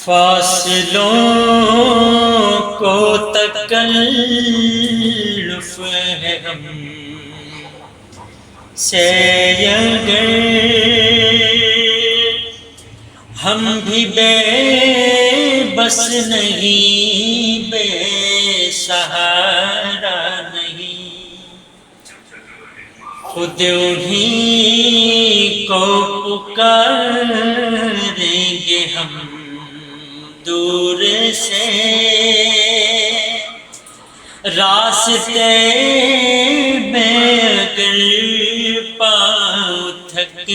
فاصلوں کو تکلف ہے ہم سے اگر ہم بھی بے بس نہیں، بے سہارا نہیں، خود انہیں کو پکاریں گے ہم دور سے، راستے میں اگر پاؤں تھک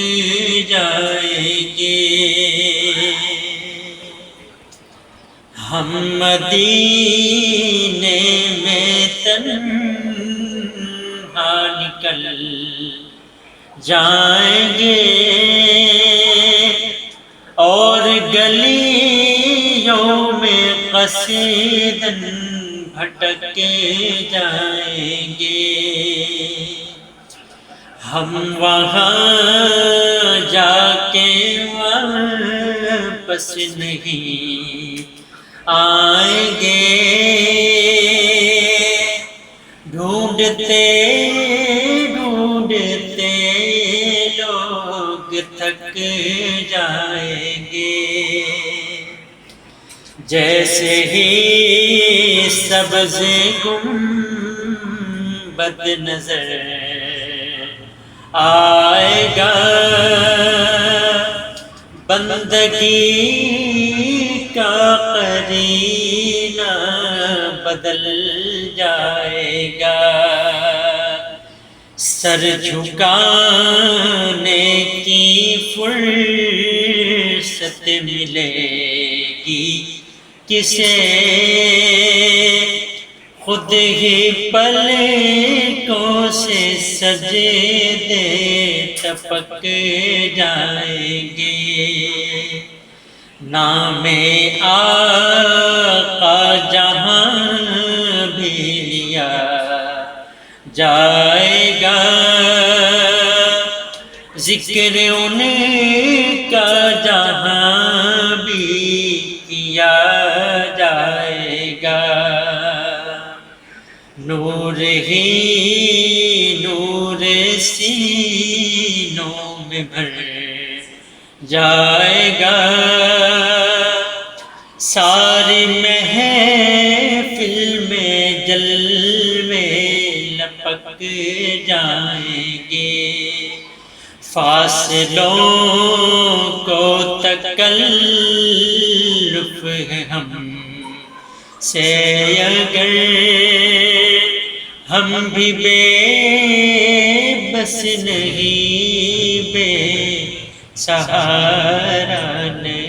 جائیں گے، ہم مدینے میں تنہا نکل جائیں گے اور گلیوں میں قصیدن بھٹک جائیں گے، ہم وہاں جا کے واپس نہیں آئیں گے، ڈھونڈتے ڈھونڈتے لوگ تھک جائیں گے، جیسے ہی سبز گنبد نظر آئے گا، بندگی کا قرینہ بدل جائے گا، سر جھکانے کی فرصت ملے گی کسے، خود ہی پلکوں سے سجدے ٹپک جائیں گے، نام آقا جہاں بھی لیا جائے گا، ذکر ان کا جہاں بھی کیا جائے گا، نور ہی نور سینوں میں بھر جائے گا، ساری محفل میں جلوے لپک جائیں گے، فاصلوں کو تکلف ہے ہم سے اگر ہم بھی بے بس نہیں، بے سہارا نہیں۔